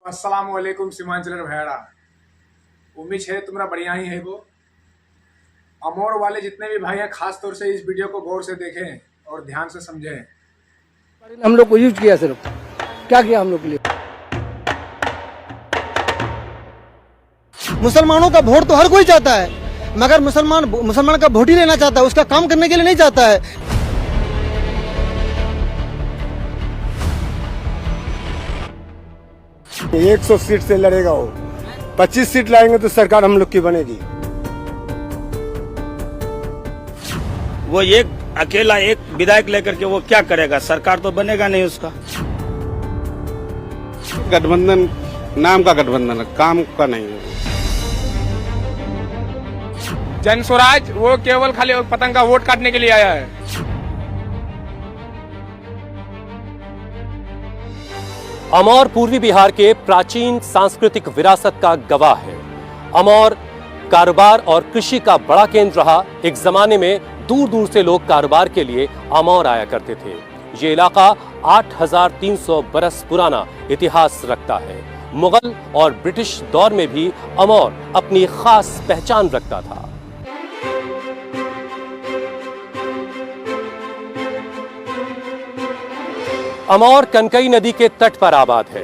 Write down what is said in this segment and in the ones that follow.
अस्सलाम वालेकुम सीमांचलर भैया। उम्मीद है तुम्हारा बढ़िया ही है। वो अमोर वाले जितने भी भाई हैं खास तौर से इस वीडियो को गौर से देखें और ध्यान से समझें। हम लोग को यूज किया, सिर्फ क्या किया हम लोग के लिए। मुसलमानों का वोट तो हर कोई चाहता है, मगर मुसलमान का वोट ही लेना चाहता है, उसका काम करने के लिए नहीं चाहता है। 100 सीट से लड़ेगा वो। 25 सीट लाएंगे तो सरकार हम लोग की बनेगी। वो एक अकेला एक विधायक लेकर के वो क्या करेगा? सरकार तो बनेगा नहीं उसका। गठबंधन नाम का गठबंधन है, काम का नहीं है। जन स्वराज वो केवल खाली पतंग का वोट काटने के लिए आया है। अमौर पूर्वी बिहार के प्राचीन सांस्कृतिक विरासत का गवाह है। अमौर कारोबार और कृषि का बड़ा केंद्र रहा। एक जमाने में दूर दूर से लोग कारोबार के लिए अमौर आया करते थे। ये इलाका 8300 बरस पुराना इतिहास रखता है। मुगल और ब्रिटिश दौर में भी अमौर अपनी खास पहचान रखता था। अमौर कनकई नदी के तट पर आबाद है।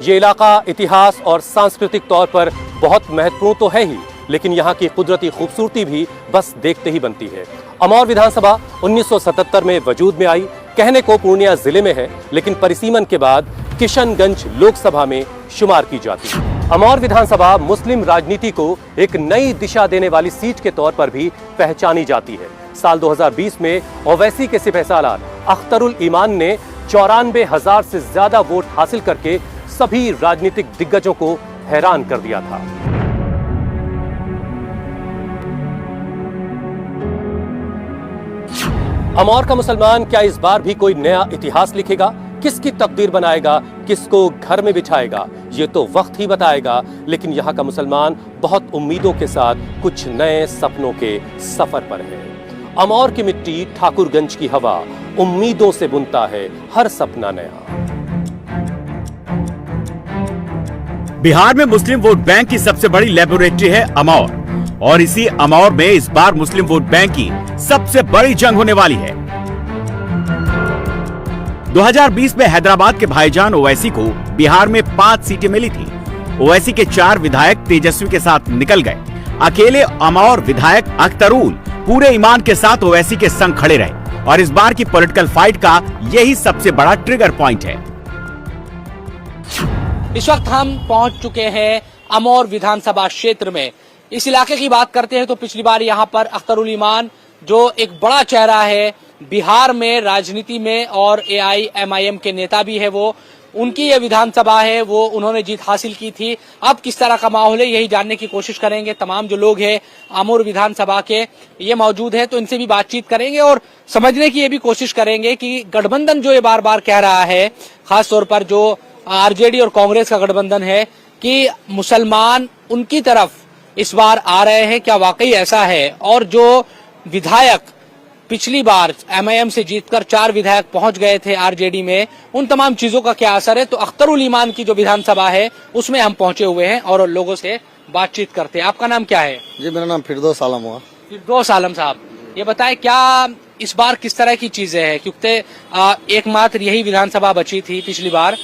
ये इलाका इतिहास और सांस्कृतिक तौर पर बहुत महत्वपूर्ण तो है ही, लेकिन यहाँ की कुदरती खूबसूरती भी बस देखते ही बनती है। अमौर विधानसभा 1977 में वजूद में आई। कहने को पूर्णिया जिले में है, लेकिन परिसीमन के बाद किशनगंज लोकसभा में शुमार की जाती है। अमौर विधानसभा मुस्लिम राजनीति को एक नई दिशा देने वाली सीट के तौर पर भी पहचानी जाती है। साल 2020 में ओवैसी के सिपहसालार अख्तरुल ईमान ने 94,000 से ज्यादा वोट हासिल करके सभी राजनीतिक दिग्गजों को हैरान कर दिया था। अमौर का मुसलमान क्या इस बार भी कोई नया इतिहास लिखेगा? किसकी तकदीर बनाएगा, किसको घर में बिठाएगा, ये तो वक्त ही बताएगा। लेकिन यहाँ का मुसलमान बहुत उम्मीदों के साथ कुछ नए सपनों के सफर पर है। अमौर की मिट्टी, ठाकुरगंज की हवा उम्मीदों से बुनता है हर सपना नया। बिहार में मुस्लिम वोट बैंक की सबसे बड़ी लेबोरेटरी है अमौर, और इसी अमौर में इस बार मुस्लिम वोट बैंक की सबसे बड़ी जंग होने वाली है। 2020 में हैदराबाद के भाईजान ओवैसी को बिहार में 5 सीटें मिली थी। ओवैसी के 4 विधायक तेजस्वी के साथ निकल गए। अकेले अमौर विधायक अख्तरुल पूरे ईमान के साथ ओवैसी के संग खड़े रहे, और इस बार की पॉलिटिकल फाइट का यही सबसे बड़ा ट्रिगर पॉइंट है। इस वक्त हम पहुंच चुके हैं अमौर विधानसभा क्षेत्र में। इस इलाके की बात करते हैं तो पिछली बार यहां पर अख्तरुल ईमान, जो एक बड़ा चेहरा है बिहार में राजनीति में और AIMIM के नेता भी है, वो उनकी ये विधानसभा है, वो उन्होंने जीत हासिल की थी। अब किस तरह का माहौल है यही जानने की कोशिश करेंगे। तमाम जो लोग हैं अमौर विधानसभा के ये मौजूद है, तो इनसे भी बातचीत करेंगे और समझने की ये भी कोशिश करेंगे कि गठबंधन जो ये बार बार कह रहा है, खास तौर पर जो RJD और कांग्रेस का गठबंधन है, कि मुसलमान उनकी तरफ इस बार आ रहे हैं, क्या वाकई ऐसा है? और जो विधायक पिछली बार MIM से जीतकर 4 विधायक पहुंच गए थे RJD में, उन तमाम चीजों का क्या असर है? तो अख्तरुल ईमान की जो विधानसभा है उसमें हम पहुंचे हुए हैं और लोगों से बातचीत करते हैं। आपका नाम क्या है? जी, मेरा नाम फिरदौस आलम हुआ। फिरदौस आलम साहब, ये बताएं क्या इस बार किस तरह की चीजें हैं? क्योंकि एकमात्र यही विधानसभा बची थी पिछली बार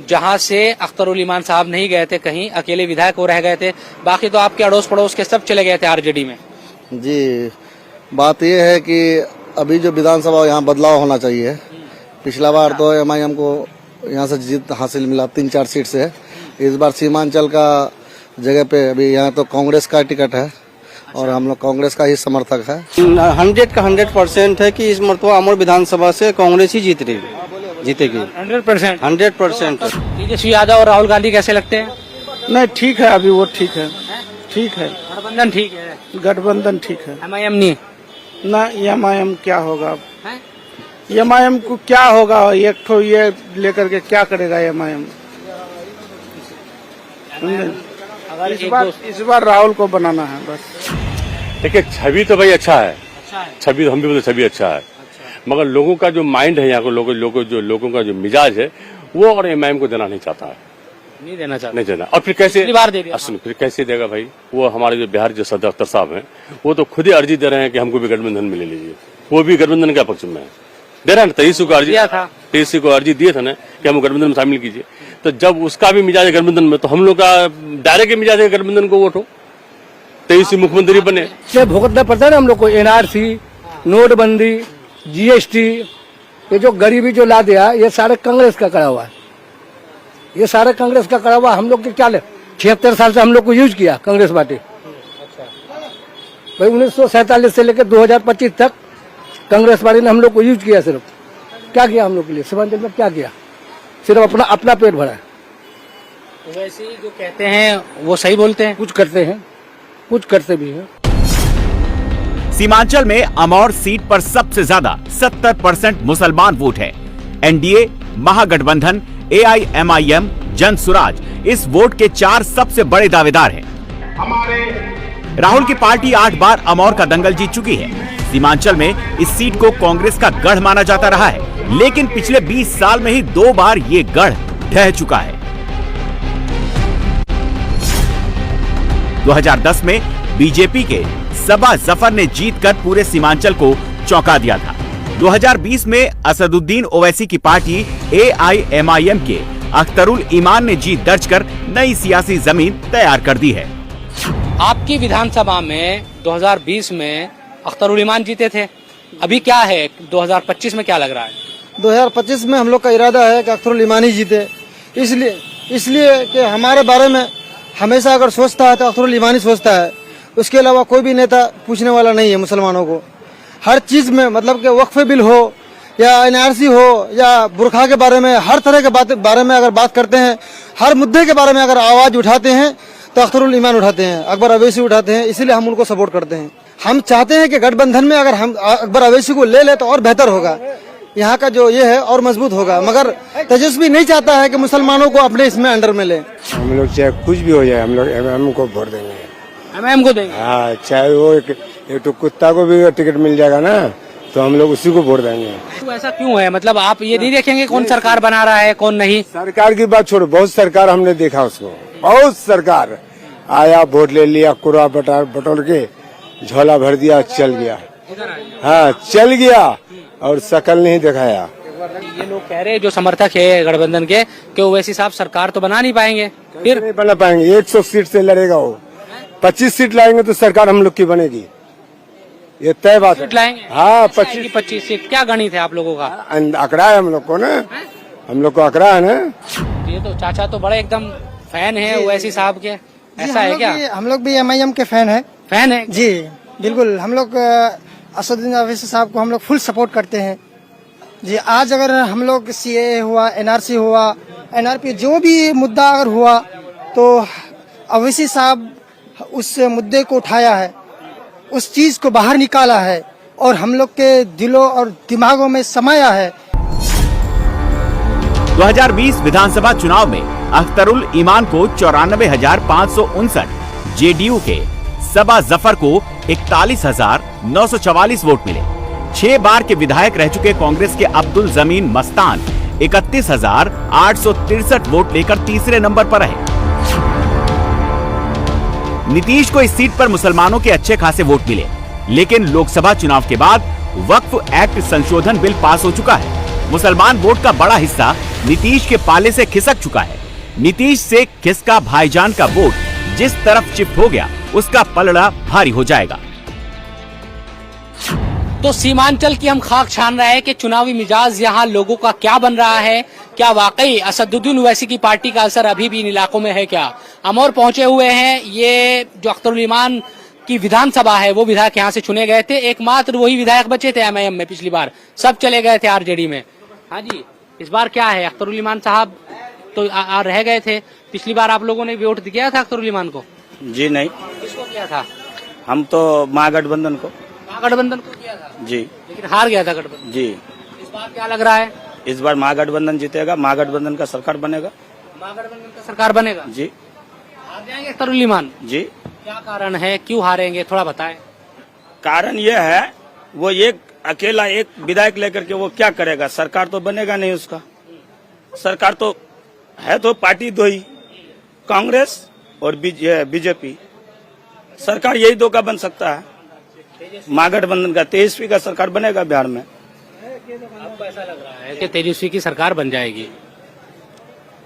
जहां से अख्तरुल ईमान साहब नहीं गए थे कहीं, अकेले विधायक वो रह गए थे, बाकी तो आपके अड़ोस पड़ोस के सब चले गए थे RJD में। जी, बात यह है कि अभी जो विधानसभा यहाँ बदलाव होना चाहिए। पिछला बार तो MIM को यहाँ से जीत हासिल मिला 3-4 सीट से। इस बार सीमांचल का जगह पे अभी यहाँ तो कांग्रेस का टिकट है और हम लोग कांग्रेस का ही समर्थक है। 100 का 100% है कि इस मरतबा अमौर विधानसभा से कांग्रेस ही जीतेगी 100%। तेजस्वी यादव और राहुल गांधी कैसे लगते हैं? नहीं, ठीक है, अभी वो ठीक है। गठबंधन ठीक है, गठबंधन ठीक है। MIM नहीं ना, MIM क्या होगा? MIM को क्या होगा? एक ठो ये लेकर के क्या करेगा MIM? इस बार राहुल को बनाना है बस। देखिए, छवि तो भाई अच्छा है। छवि हम भी बोलते छवि अच्छा है, मगर लोगों का जो माइंड है यहाँ को लोगों का जो मिजाज है वो और MIM को देना नहीं चाहता है। नहीं देना चाहते, नहीं देना। और फिर कैसे पिछली बार दे दिया, सुनो, फिर कैसे देगा भाई? वो हमारे जो बिहार जो सदर अख्तर साहब हैं, वो तो खुद ही अर्जी दे रहे हैं कि हमको भी गठबंधन में ले लीजिए। वो भी गठबंधन के पक्ष में है, दे रहा है ना। 23 को अर्जी दिया था, 23 को अर्जी दिए थे ना कि हम गठबंधन में शामिल कीजिए। तो जब उसका भी मिजाज है गठबंधन में, तो हम लोग का डायरेक्ट मिजाज है गठबंधन को वोट हो, 23 मुख्यमंत्री बने। ये भुगतना पड़ता है ना हम लोग को, एनआरसी, नोटबंदी, जीएसटी, ये जो गरीबी जो ला दिया, ये सारे कांग्रेस का करा हुआ है। ये सारे कांग्रेस का करा हुआ। हम लोग के क्या 76 साल से हम लोग को यूज किया कांग्रेस पार्टी। भाई 1947 से लेकर 2025 तक कांग्रेस पार्टी ने हम लोग को यूज किया। सिर्फ क्या किया हम लोग के लिए? सीमांचल में क्या किया? सिर्फ अपना पेट भरा है। वैसे ही जो कहते हैं वो सही बोलते हैं, कुछ करते हैं, कुछ करते भी हैं। सीमांचल में अमौर सीट पर सबसे ज्यादा 70% मुसलमान वोट है। एनडीए, महागठबंधन, AIMIM, जन सुराज इस वोट के 4 सबसे बड़े दावेदार हैं। राहुल की पार्टी 8 बार अमौर का दंगल जीत चुकी है। सीमांचल में इस सीट को कांग्रेस का गढ़ माना जाता रहा है, लेकिन पिछले 20 साल में ही 2 बार ये गढ़ ढह चुका है। 2010 में बीजेपी के सबा जफर ने जीतकर पूरे सीमांचल को चौंका दिया था। 2020 में असदुद्दीन ओवैसी की पार्टी AIMIM के अख्तरुल ईमान ने जीत दर्ज कर नई सियासी जमीन तैयार कर दी है। आपकी विधानसभा में 2020 में अख्तरुल ईमान जीते थे, अभी क्या है 2025 में क्या लग रहा है? 2025 में हम लोग का इरादा है कि अख्तरुल ईमान ही जीते। इसलिए कि हमारे बारे में हमेशा अगर सोचता है तो अख्तरुल ईमान ही सोचता है। उसके अलावा कोई भी नेता पूछने वाला नहीं है मुसलमानों को। हर चीज में मतलब कि वक्फ बिल हो या NRC हो या बुरखा के बारे में, हर तरह के बारे में अगर बात करते हैं, हर मुद्दे के बारे में अगर आवाज उठाते हैं तो अख्तरुल ईमान उठाते हैं, अकबर अवैसी उठाते हैं। इसीलिए हम उनको सपोर्ट करते हैं। हम चाहते हैं कि गठबंधन में अगर हम अकबर अवैसी को ले तो और बेहतर होगा, यहाँ का जो ये है और मजबूत होगा। मगर तेजस्वी नहीं चाहता है कि मुसलमानों को अपने इसमें अंडर में ले। हम लोग चाहे कुछ भी हो जाए, हम लोग MM को वोट देंगे। MM को देंगे? हाँ, चाहे वो एक तो कुत्ता को भी टिकट मिल जाएगा ना, तो हम लोग उसी को वोट देंगे। तो ऐसा क्यों है? मतलब आप ये नहीं देखेंगे कौन सरकार बना रहा है कौन नहीं? सरकार की बात छोड़ो, बहुत सरकार हमने देखा उसको, बहुत सरकार आया, वोट ले लिया, कुरा बटोर के झोला भर दिया, चल गया। हाँ, चल गया और शकल नहीं दिखाया। ये लोग कह रहे हैं जो समर्थक है गठबंधन के कि ओवैसी साहब सरकार तो बना नहीं पाएंगे। फिर नहीं बना पाएंगे, 100 सीट से लड़ेगा वो। 25 सीट लाएंगे तो सरकार हम लोग की बनेगी, ये तय बात है। लाएंगे? हाँ, 25 सीट। क्या गणित है आप लोगों का? आंकड़ा है हम लोग को ना, हम लोग को आंकड़ा है ना। ये तो चाचा तो बड़े एकदम फैन है ओवैसी साहब के, ऐसा है क्या? हम लोग भी MIM के फैन है। फैन है जी बिल्कुल। हम लोग असदुद्दीन ओवैसी साहब को हम लोग फुल सपोर्ट करते हैं जी। आज अगर हम लोग CAA हुआ, NRC हुआ, NRP जो भी मुद्दा अगर हुआ तो ओवैसी साहब उस मुद्दे को उठाया है, उस चीज को बाहर निकाला है और हम लोग के दिलों और दिमागों में समाया है। 2020 विधानसभा चुनाव में अख्तरुल ईमान को 94,559, JDU के सबा जफर को 41,944 वोट मिले। 6 बार के विधायक रह चुके कांग्रेस के अब्दुल जमीन मस्तान 31,863 वोट लेकर तीसरे नंबर पर रहे। नीतीश को इस सीट पर मुसलमानों के अच्छे खासे वोट मिले, लेकिन लोकसभा चुनाव के बाद वक्फ एक्ट संशोधन बिल पास हो चुका है। मुसलमान वोट का बड़ा हिस्सा नीतीश के पाले से खिसक चुका है। नीतीश से खिसका भाईजान का वोट जिस तरफ शिफ्ट हो गया, उसका पलड़ा भारी हो जाएगा। तो सीमांचल की हम खाक छान रहे हैं कि चुनावी मिजाज यहाँ लोगों का क्या बन रहा है। क्या वाकई असदुद्दीन ओवैसी की पार्टी का असर अभी भी इन इलाकों में है क्या? अमौर पहुंचे हुए हैं। ये जो अख्तरुल ईमान की विधानसभा है, वो विधायक यहाँ से चुने गए थे। एकमात्र वही विधायक बचे थे MIM में, पिछली बार सब चले गए थे RJD में। हाँ जी, इस बार क्या है? अख्तरुल ईमान साहब तो रह गए थे। पिछली बार आप लोगों ने वोट किया था अख्तरुल ईमान को? जी नहीं। किसको किया था? हम तो महागठबंधन को किया था जी, लेकिन हार गया था गठबंधन जी। इस बार क्या लग रहा है? इस बार महागठबंधन जीतेगा, महागठबंधन का सरकार बनेगा। महागठबंधन का सरकार बनेगा जी। हार जाएंगे अख्तरुल ईमान जी। क्या कारण है, क्यों हारेंगे, थोड़ा बताएं। कारण ये है, वो एक अकेला एक विधायक लेकर के वो क्या करेगा? सरकार तो बनेगा नहीं उसका। सरकार तो है तो पार्टी दो ही, कांग्रेस और बीजेपी सरकार, यही दो का बन सकता है। महागठबंधन का, तेजस्वी का सरकार बनेगा बिहार में। आपको ऐसा लग रहा है कि तेजस्वी की सरकार बन जाएगी,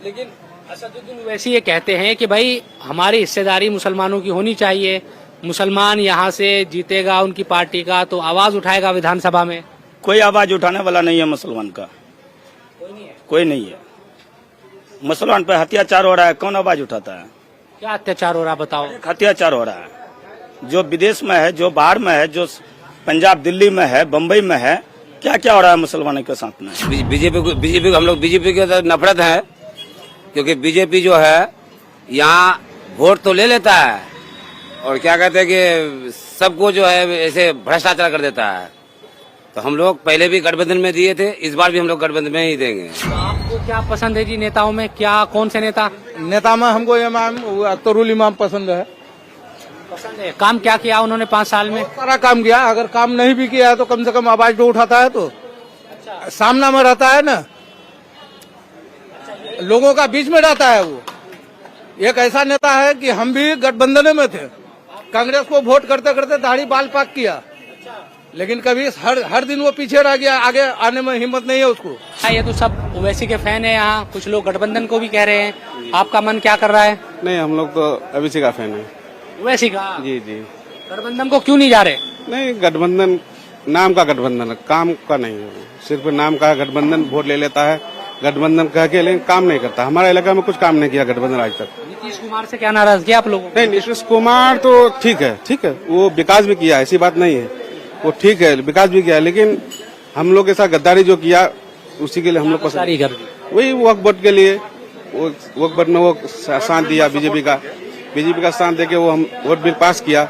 लेकिन असदुद्दीन ओवैसी ये कहते हैं कि भाई हमारी हिस्सेदारी मुसलमानों की होनी चाहिए, मुसलमान यहाँ से जीतेगा उनकी पार्टी का तो आवाज उठाएगा विधानसभा में। कोई आवाज उठाने वाला नहीं है मुसलमान का, कोई नहीं है। मुसलमान पे अत्याचार हो रहा है, कौन आवाज उठाता है? क्या अत्याचार हो रहा है बताओ? अत्याचार हो रहा है, जो विदेश में है, जो बाहर में है, जो पंजाब दिल्ली में है, बम्बई में है, क्या क्या हो रहा है मुसलमानों के साथ में। बीजेपी को हम लोग बीजेपी की नफरत है, क्योंकि बीजेपी जो है यहाँ वोट तो ले लेता है और क्या कहते हैं कि सबको जो है ऐसे भ्रष्टाचार कर देता है। तो हम लोग पहले भी गठबंधन में दिए थे, इस बार भी हम लोग गठबंधन में ही देंगे। तो आपको क्या पसंद है जी नेताओं में? क्या कौन से नेता? नेता में हमको इमाम अख्तरुल इमाम पसंद है। पसंद है। काम क्या किया उन्होंने 5 साल में? सारा काम किया, अगर काम नहीं भी किया है तो कम से कम आवाज तो उठाता है, तो सामना में रहता है ना, लोगों का बीच में रहता है। वो एक ऐसा नेता है कि हम भी गठबंधन में थे, कांग्रेस को वोट करते करते दाढ़ी बाल पाक किया, लेकिन कभी हर दिन वो पीछे रह गया, आगे आने में हिम्मत नहीं है उसको। ये तो सब ओवैसी के फैन है यहाँ, कुछ लोग गठबंधन को भी कह रहे हैं। आपका मन क्या कर रहा है? नहीं, हम लोग तो ओवैसी का फैन है। ओवैसी का? जी जी। गठबंधन को क्यों नहीं जा रहे? नहीं, गठबंधन नाम का गठबंधन है, काम का नहीं है। सिर्फ नाम का गठबंधन वोट ले लेता है, गठबंधन कह के, लेकिन काम नहीं करता। हमारे इलाका में कुछ काम नहीं किया गठबंधन आज तक। नीतीश कुमार से क्या नाराजगी आप लोगों? नहीं, नीतीश कुमार तो ठीक है, वो विकास भी किया, ऐसी बात नहीं है, वो ठीक है, विकास भी किया, लेकिन हम लोग के साथ गद्दारी जो किया उसी के लिए हम लोग को वही वक्त वोट के लिए, वो वक्त वोट में वो साथ दिया बीजेपी का साथ देके वो हम वोट बिल पास किया,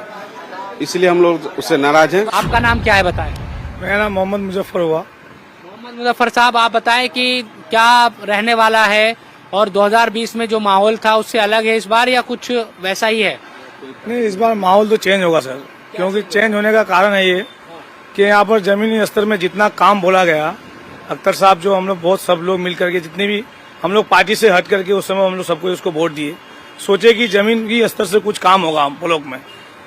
इसलिए हम लोग उससे नाराज हैं। आपका नाम क्या है बताएं? मेरा नाम मोहम्मद मुजफ्फर हुआ। मोहम्मद मुजफ्फर साहब, आप बताएं कि क्या रहने वाला है और 2020 में जो माहौल था उससे अलग है इस बार या कुछ वैसा ही है? नहीं, इस बार माहौल तो चेंज होगा सर, क्योंकि चेंज होने का कारण है ये कि यहाँ पर जमीनी स्तर में जितना काम बोला गया, अख्तर साहब जो हम लोग बहुत सब लोग मिल करके, जितने भी हम लोग पार्टी से हट करके उस समय हम लोग सबको उसको वोट दिए, सोचे कि जमीन की स्तर से कुछ काम होगा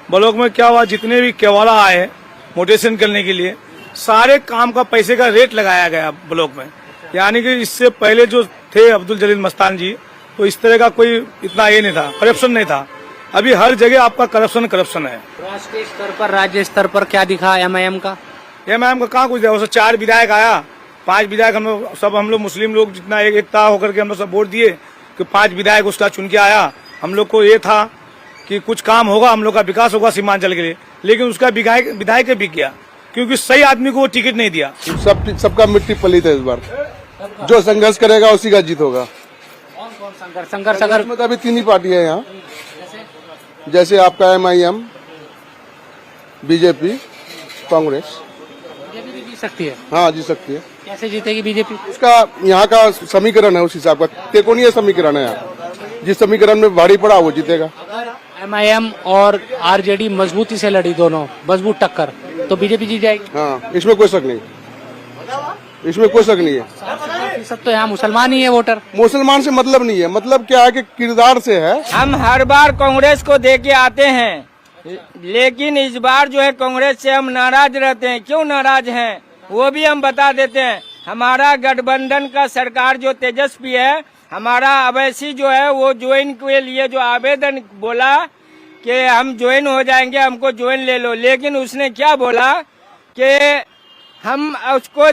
ब्लॉक में क्या हुआ, जितने भी केवाला आए मोटेशन करने के लिए, सारे काम का पैसे का रेट लगाया गया ब्लॉक में। यानी कि इससे पहले जो थे अब्दुल जलील मस्तान जी, तो इस तरह का कोई इतना ये नहीं था, करप्शन नहीं था। अभी हर जगह आपका करप्शन है। राष्ट्रीय स्तर पर, राज्य स्तर पर क्या दिखा एमआईएम का? एमआईएम का कहाँ कुछ दिखा? 4 विधायक आया, 5 विधायक हम लोग मुस्लिम लोग जितना एकता होकर के हम लोग सब वोट दिए कि 5 विधायक उसका चुन के आया। हम लोग को ये था कि कुछ काम होगा, हम लोग का विकास होगा सीमांचल के लिए, लेकिन उसका विधायक बिक गया क्योंकि सही आदमी को वो टिकट नहीं दिया। सबका मिट्टी पलीत है इस बार, जो संघर्ष करेगा उसी का जीत होगा। कौन संघर्ष? अगर में तो अभी 3 ही पार्टियां हैं यहाँ, जैसे आपका एमआईएम, बीजेपी, कांग्रेस। बीजेपी भी जीत सकती है? हाँ, जीत सकती है। कैसे जीतेगी बीजेपी? उसका यहाँ का समीकरण है, उस हिसाब का त्रिकोणीय समीकरण है यहाँ, जिस समीकरण में भारी पड़ा वो जीतेगा। एमआईएम और आरजेडी मजबूती से लड़ी, दोनों मजबूत टक्कर, तो बीजेपी जीत जाएगी। हाँ, इसमें कोई शक नहीं है। सब तो यहाँ मुसलमान ही है वोटर। मुसलमान से मतलब नहीं है, मतलब क्या है कि किरदार से है। हम हर बार कांग्रेस को दे के आते हैं, लेकिन इस बार जो है कांग्रेस से हम नाराज रहते हैं। क्यों नाराज हैं वो भी हम बता देते हैं। हमारा गठबंधन का सरकार जो तेजस्वी है, हमारा ओवैसी जो है वो ज्वाइन के लिए जो आवेदन बोला कि हम ज्वाइन हो जाएंगे, हमको ज्वाइन ले लो, लेकिन उसने क्या बोला कि हम उसको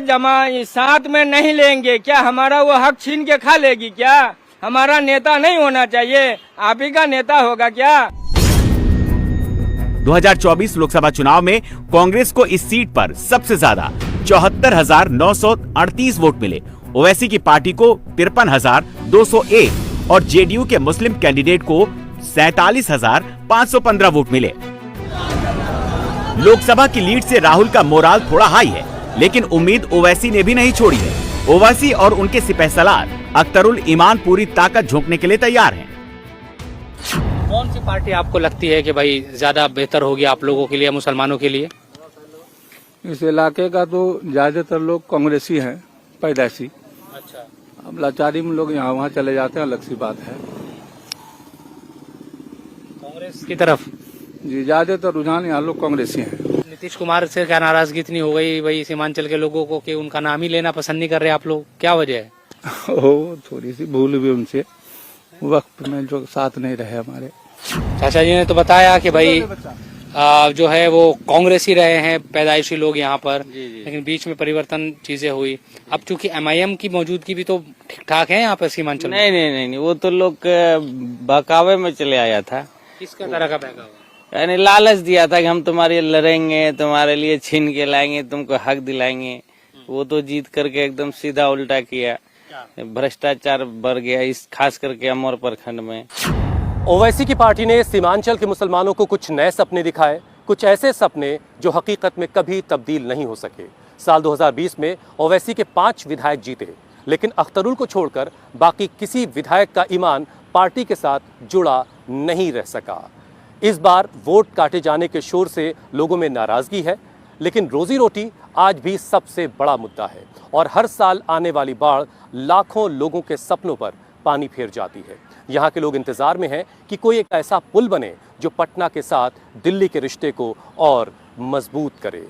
साथ में नहीं लेंगे। क्या हमारा वो हक छीन के खा लेगी? क्या हमारा नेता नहीं होना चाहिए? आप ही का नेता होगा क्या? 2024 लोकसभा चुनाव में कांग्रेस को इस सीट पर सबसे ज्यादा 74,938 वोट मिले। ओवैसी की पार्टी को 53,201 और जेडीयू के मुस्लिम कैंडिडेट को 47,515 वोट मिले। लोकसभा की लीड से राहुल का मोराल थोड़ा हाई है, लेकिन उम्मीद ओवैसी ने भी नहीं छोड़ी है। ओवैसी और उनके सिपहसालार अख्तरुल ईमान पूरी ताकत झोंकने के लिए तैयार हैं। कौन सी पार्टी आपको लगती है कि भाई ज्यादा बेहतर होगी आप लोगों के लिए, मुसलमानों के लिए? इस इलाके का तो ज्यादातर लोग कांग्रेसी हैं, पैदाइशी। अच्छा। अब लाचारी में लोग यहाँ वहाँ चले जाते हैं, अलग सी बात है। कांग्रेस की तरफ। जी ज्यादा तो रुझान यहाँ लोग कांग्रेसी हैं। नीतीश कुमार से क्या नाराजगी इतनी हो गई भाई सीमांचल के लोगों को कि उनका नाम ही लेना पसंद नहीं कर रहे आप लोग, क्या वजह है? ओ थोड़ी सी भूल भी उनसे, वक्त में जो साथ नहीं रहे हमारे। चाचा जी ने तो बताया कि भाई जो है वो कांग्रेस ही रहे हैं पैदाइशी लोग यहाँ पर, लेकिन बीच में परिवर्तन चीजें हुई। अब चूंकि MIM की मौजूदगी भी तो ठीक ठाक है यहाँ पर सीमांचल में। नहीं, वो तो लोग बहकावे में चले आया था। किस तरह का बहकावा? यानी लालच दिया था कि हम तुम्हारे लिए तुम्हारे लिए छीन के लाएंगे, तुमको हक दिलाएंगे। वो तो जीत करके एकदम सीधा उल्टा किया, भ्रष्टाचार बढ़ गया इस खास करके अमर प्रखंड में। ओवैसी की पार्टी ने सीमांचल के मुसलमानों को कुछ नए सपने दिखाए, कुछ ऐसे सपने जो हकीकत में कभी तब्दील नहीं हो सके। साल 2020 में ओवैसी के 5 विधायक जीते, लेकिन अख्तरुल को छोड़कर बाकी किसी विधायक का ईमान पार्टी के साथ जुड़ा नहीं रह सका। इस बार वोट काटे जाने के शोर से लोगों में नाराजगी है, लेकिन रोजी रोटी आज भी सबसे बड़ा मुद्दा है और हर साल आने वाली बाढ़ लाखों लोगों के सपनों पर पानी फेर जाती है। यहाँ के लोग इंतजार में हैं कि कोई एक ऐसा पुल बने जो पटना के साथ दिल्ली के रिश्ते को और मजबूत करे।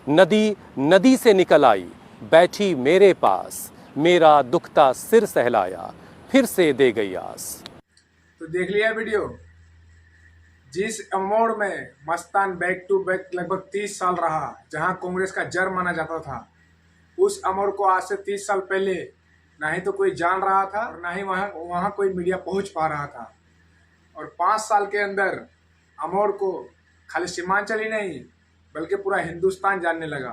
नदी नदी से निकल आई, बैठी मेरे पास, मेरा दुखता सिर सहलाया, फिर से दे गई आस। तो देख लिया वीडियो, जिस अमोड़ में मस्तान बैक टू बैक लगभग 30 साल रहा, जहां कांग्रेस का जड़ माना जाता था, उस अमोड़ को आज से 30 साल पहले ना ही तो कोई जान रहा था और ना ही वहाँ कोई मीडिया पहुंच पा रहा था। और 5 साल के अंदर अमोड़ को खाली सीमांचल ही नहीं बल्कि पूरा हिंदुस्तान जानने लगा।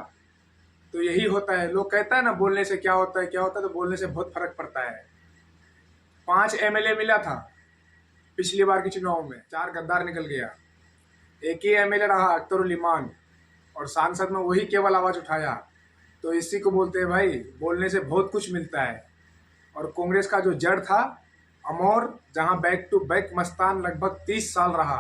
तो यही होता है, लोग कहता है ना बोलने से क्या होता है, तो बोलने से बहुत फर्क पड़ता है। 5 MLA मिला था पिछली बार के चुनाव में, 4 गद्दार निकल गया। एक ही MLA रहा अख्तरुल ईमान और सांसद में वही केवल आवाज उठाया। तो इसी को बोलते हैं भाई, बोलने से बहुत कुछ मिलता है। और कांग्रेस का जो जड़ था अमोर, जहां बैक टू बैक मस्तान लगभग 30 साल रहा,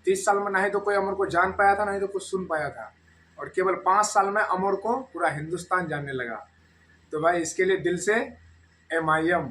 30 साल में नहीं तो कोई अमोर को जान पाया था, नहीं तो कुछ सुन पाया था, और केवल 5 साल में अमोर को पूरा हिंदुस्तान जानने लगा। तो भाई इसके लिए दिल से MIM